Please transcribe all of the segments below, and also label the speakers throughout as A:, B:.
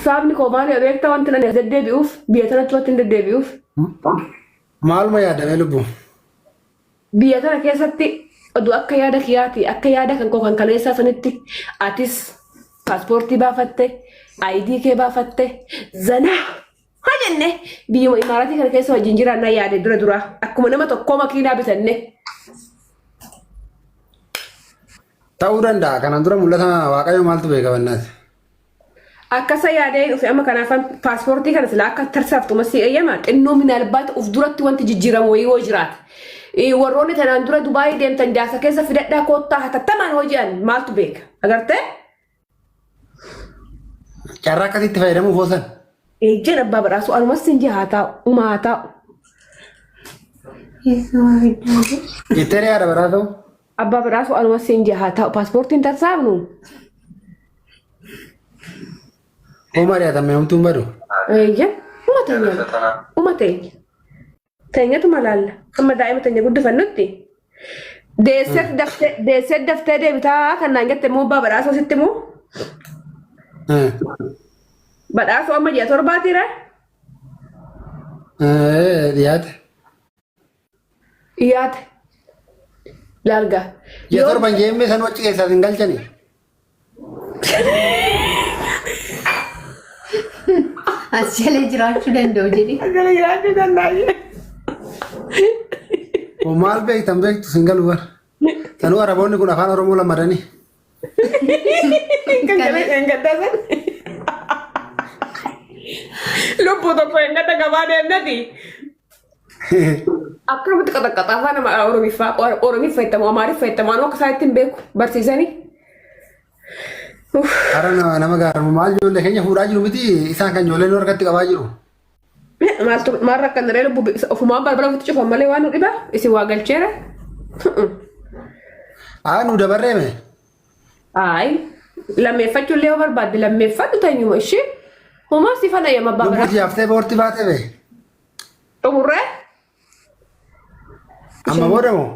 A: Sabni koo maali beektaa wanti nani as deddeebi'uuf biyya tanatti wanti hin deddeebi'uuf.
B: Maaluma yaadamee lubbu?
A: Biyya tana keessatti oduu akka yaada kiyyaati akka yaada kan koo kan kaleessaa sanitti atis paaspoortii baafatte ayidii kee baafatte zanaa haa jenne biyyuma imaaratii kana keessa wajjin jiraannaa yaade dura akkuma nama tokkoo makiinaa bitanne.
B: Ta'uu danda'a. Kanaan dura mul'ata Waaqayyoo maaltu beeka bannaati?
A: Akkasa yaadee dhufe amma kanaafan paaspoortii kana silaa akka tarsaaftu masii eeyyamaa xinnoo minaalbaata uf duratti wanti jijjiiramu wayii hoo jiraate. Warroonni tanaan dura Dubaayii deemtan jaasa keessa fidadhaa koottaa hatattamaan hoji'an maaltu beeka agartee?
B: Carraa akkasitti fayyadamuuf oosan.
A: Ejjen abbaa badhaasu anumas hin jihaa taa'u umaa haa taa'u.
B: Jettee yaada badhaasoo?
A: Abbaa badhaasu anumas hin jihaa taa'u paaspoortiin tarsaafnu.
B: Oma dhiyaatame homtuun badu?
A: Ejjen umateenya. Teenyatu malaalla amma daa'ima teenya guddifannutti. Deesseet daftee deebitaa kan naan jette immoo abbaa badhaasoo sitti immoo. Badhaasoo amma ji'a torbaatiira?
B: Dhiyaate.
A: Dhiyaate. Laalgaa.
B: Ji'a torban jeemmee san wacci keessaas hin galchani.
C: As jalee jiraachuu danda'u jedhi.
A: As jalee jiraachuu danda'u.
B: Maal beektan beektu sin galu bar. Sanuu Araboonni kun afaan Oromoo lamadanii.
A: Kan gaddasan. Lubbuu tokko hin gadda gabaa deemnati. Akkamitti qaxaqqaxaa afaan nama Oromiif fayyadamu Amaariif fayyadamu anuu akka isaanitti hin beeku barsiisanii.
B: Hara nama gaaramu maal ijoollee keenya fuudhaa jiru miti isaan kan ijoolleen harkatti qabaa jiru.
A: Maal rakkan daree lubbuu ofumaan balbala ofitti cufan malee waan nu dhibaa isin waa galcheera.
B: Nu dabarreeme.
A: Lammeeffachuu illee yoo barbaadde lammeeffadhu tanyuma ishee homaa si fana yema baabara.
B: Lubbuuti haftee boorti baatee bee.
A: Xumurree.
B: Amma booda moo?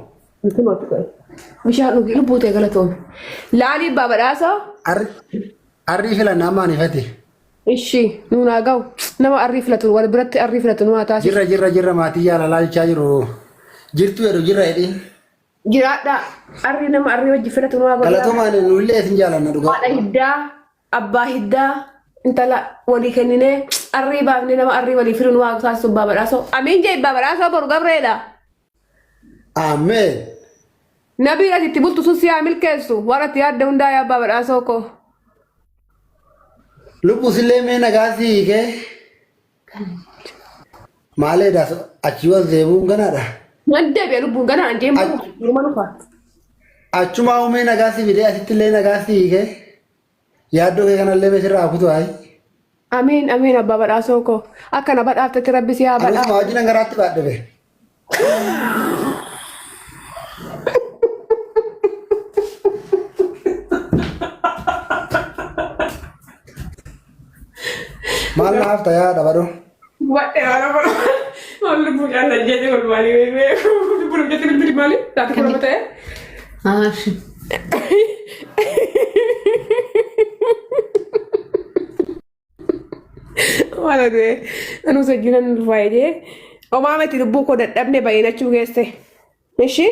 A: Bishaan dhugii lubbuu ta'e galatoome. Laalii baabadhaasoo.
B: Arrii filannaa maanifati?
A: Ishii nuunaa ga'u nama arrii filatu wal biratti arrii filatu nu haa taasisu.
B: Jirra maatii jaalalaa jechaa jiru. Jirtu jedhu jirra jedhi.
A: Jiraadhaa arrii nama arrii wajji filatu nu haa godhaa.
B: Galatoomaan nullee isin jaalanna dhugaa.
A: Haadha hiddaa abbaa hiddaa intala walii kenninee arrii baafnee nama arrii walii filu nu haa taasisu baabadhaasoo. Amiin jee baabadhaasoo boru gabreedha.
B: Ameen.
A: Nabii ati itti bultu sun si haa milkeessu warra itti yaadda hundaa yaa baabadhaasoo koo.
B: Lubbuu sillee mee nagaasii hiikee maaleedhaas achii was deebi'uun ganaadha.
A: Deebi'ee lubbuun ganaan jeemuu dhuma dhufaa.
B: Achumaa uumee nagaasii fidee asitti illee nagaasii hiikee yaaddoo kee kanallee meesirraa kutu hayi.
A: Amiin amiin abbaa badhaasoo koo akkana badhaaftetti rabbi si haa badhaa.
B: Anis maa wajjin garaatti baadhe. Maal naaf tayaa dabadoo?
A: Waɗɗe haala ko on lubbu Allah jeeɗi on mali we lubbu jeeɗi bilbili mali taati ko mate wala de anu so jinan fayde o mamati lubbu ko daddabne bayinachuu geesse ishi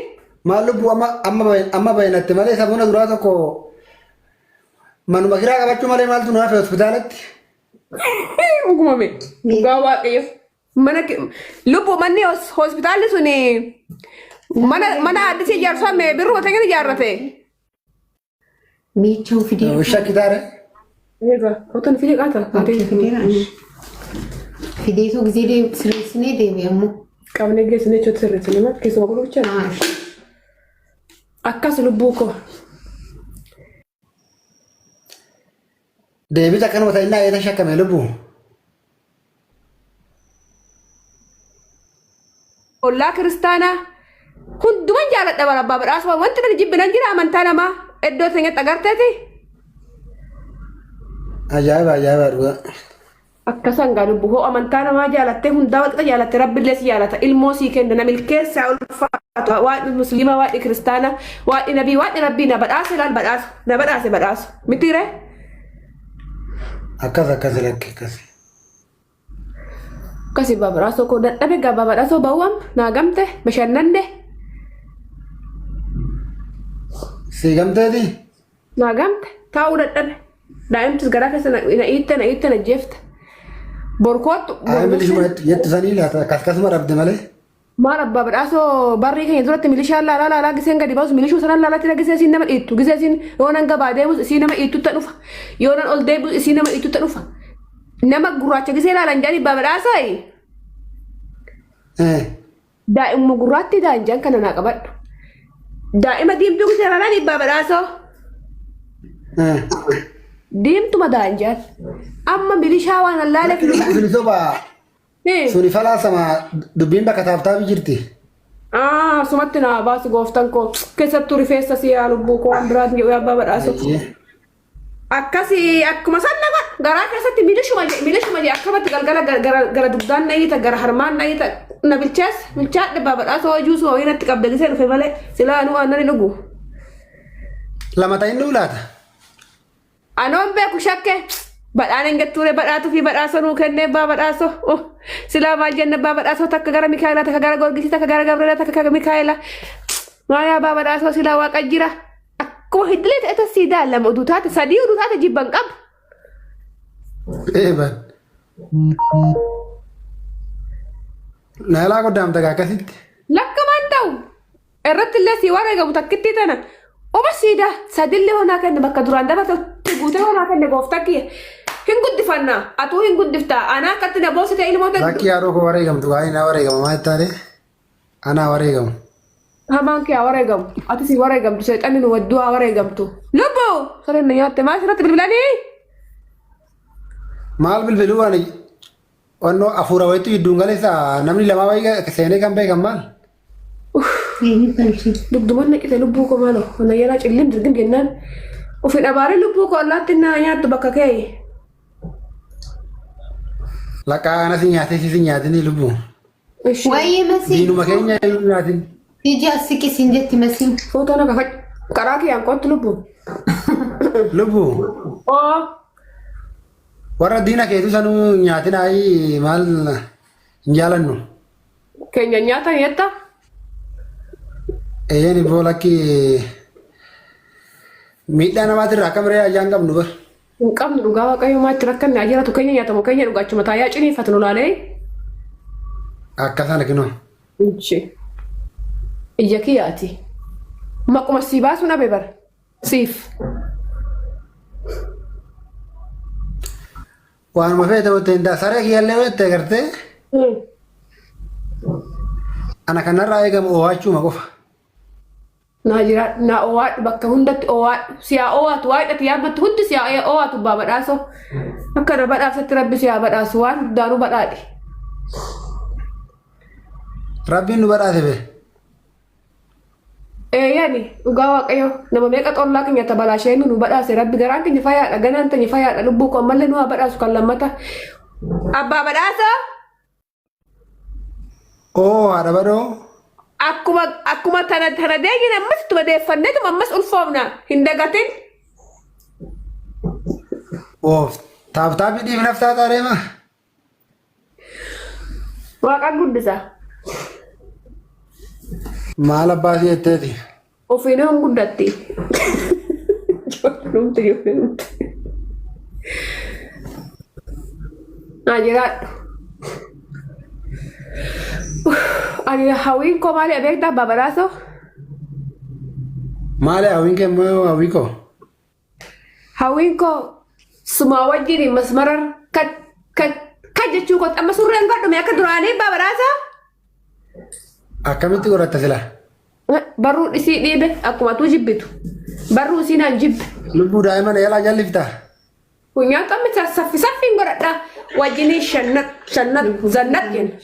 B: maal lubbu amma bayinatte malee sabuna duraa tokko manuma kiraa qabachuu malee maaltu nu hafe hospitaalatti? Ugumame. Gawa kayo. Mana lupo manni hospital suni. Mana adisi jarsa me biru tengene jarrate.
C: Micho video.
B: Usha kitare.
A: Yega, kotan video kata.
C: Video tu gzide sresine deviamo.
A: Kavne gesine chot sresine ma keso makulu bicha. Akkas lubbuko.
B: Deebii takkanuma ta'inaa eeta shakkame lubbu.
A: Ollaa kiristaanaa hunduman jaaladha bara abbaa badhaasoo wanti nuti jibbinan jira amantaa namaa iddoo teenyatti agarteeti.
B: Ajaa'iba dhugaa.
A: Akkasan gaa lubbu hoo amantaa namaa jaalattee hundaa walqixa jaalatte rabbillee si jaalata ilmoo sii kenna na milkeessaa ulfaatu waaqni musliima waaqni kiristaana waaqni nabii waaqni rabbii na badhaase ilaal badhaasu na badhaase badhaasu mitiiree.
D: akkas lakke akkas.
B: Kasi babaraasoo koo dadhabe gaa babaraasoo bawwam naa gamte bashannanne.
D: Si gamteeti?
B: Naa gamte taa'uu dadhabe. Daa'imtis garaa keessa na iitte na jeefte. Borkoottu.
D: Ay milishuma yetti sanii laata akkasuma dhabde malee.
B: Maal abbaa badhaasoo barrii keenya duratti milishaan laalaa giseen gadi baasu milishuu sanan laalaatti gisee siin nama dhiittu gisee siin yoo nan gabaa deemus isii nama dhiittutti dhufa yoo nan ol deebius isii nama dhiittutti dhufa nama gurraacha gisee laalan jedhanii abbaa badhaasaa daa'imuma gurraatti daanjaan kana naa qabadhu daa'ima diimtuu gisee laalan abbaa badhaasoo diimtuma daanjaan amma milishaa waan allaaleef
D: suni falaasama dubbiin bakka taaftaa jirti.
B: Sumatti naa baasi gooftan koo keessattuu rifeensa siyaa lubbuu koo waan biraat yoo abbaa badhaasu. Akkasii akkuma san nama garaa keessatti milishuma jee akkamatti galgala gara dugdaan nayita gara harmaan nayita na bilchaadhe abbaa badhaasu hojii suma wayiinatti qabda gisee dhufe malee silaa nu aannan hin dhugu.
D: Lama ta'in dhuulaata.
B: Anoon beeku shakke. Badhaan engettuure badhaatu fi badhaasa nuu kennee abbaa badhaaso silaa maal jenne abbaa badhaasoo takka gara Mikaayilaa takka gara Gorgisii takka gara Gabreelaa takka gara Mikaayilaa maayaa abbaa badhaasoo silaa waaqa jira akkuma hiddilee ta'e tasii daallama uduu taate sadii uduu taate jibban qabu.
D: Eeban. Naalaa goddaamta akkasitti.
B: Lakkamaan ta'u irratti illee sii waan eegamu takkitti tana oma siidaa sadillee honaa kenne bakka duraan dabata guutee honaa kenne gooftaa kiyya. Hin guddifannaa atuu hin guddiftaa anaa akkatti na boosite ilmoota.
D: Bakki yaadoo koo wareegamtu gaa'ii naa wareegama maal taate anaa wareegamu.
B: Hamaan kee haa wareegamu ati si wareegamtu seexanni nu wadduu haa wareegamtu. Lubbuu sareen na nyaatte maal sirratti bilbilanii?
D: Maal bilbiluu ani onnoo afuura wayitu hidduun galeessa namni lamaa wayii seenee kan beekan maal?
B: Dugduman naqite lubbuu koo maaloo ona yeraa cillim dirgim jennaan ofi dhabaaree lubbuu koo allaatti na nyaattu bakka kee.
D: Laqaa ana si nyaatee si nyaatini lubbuu.
C: Waa'ee masii.
D: Diinuma keenya hin nyaatin.
C: Iji asiki siin jetti masii.
B: Footoo naga fac karaa kiyaan qottu lubbuu.
D: Lubbuu.
B: Oo.
D: Warra diina keetu sanuu nyaatinaayi maal hin jaalannu.
B: Keenya nyaatan yetta.
D: Eeyyan ibboo lakki miidhaa namaatirraa akka miree ajaan qabnu bar.
B: Hin qabnu dhugaa waaqayyo maatti rakkanne ajiratu keenya nyaatamu keenya dhugaachuma taayaa ciniifatu nu laalee.
D: Akkasaan kinoo.
B: Inchi. Iyya kiyyaati. Maquma sii baasuun abe bara. Siif.
D: Waanuma feete wante indaa saree kiyyaallee wette gartee. Ana kanarraa eegamu oo'achuuma qofa.
B: Naa jira naa oo'aadhu bakka hundatti oo'aadhu siyaa oo'aatu waa hidhati yaabbatti hundi siyaa oo'aatu baa badhaaso akka na badhaasatti rabbi siyaa badhaasu waan hundaanuu badhaadhe.
D: Rabbiin nu badhaase bee.
B: Eeyyani dhugaa waaqayyo nama meeqa xollaa keenya tabalaashee nu badhaase rabbi garaan keenya fayyaadha ganaan keenya fayyaadha lubbuu koo ammallee nu haa badhaasu kan lammata. Abbaa badhaasa.
D: Oo haadha badoo.
B: Akkuma tana deegin ammas itti badeeffanneetuma ammas ulfoofna hin dagatin.
D: Oof taaptaabii dhiifnaf taataa deema.
B: Waaqaan guddisa.
D: Maal abbaasii jetteeti?
B: Ofiin hin guddatti. Naa jiraadhu. Ani hawwiin koo maali beektaa abbaa badhaasoo?
D: Maali hawwiin kee immoo hawwii koo?
B: Hawwiin koo sumaa wajjin masmarar kan jechuu koo amma surreen godhume akka duraanii abbaa badhaasoo?
D: Akkamitti godhatta sila?
B: Barruu isii dhiibe akkuma tuu jibbitu. Barruu isii naan jibbe.
D: Lubbuu daa'iman yaalaa jalliftaa?
B: Kun nyaata saffiin godhadhaa wajjinii shannat zannat jenna.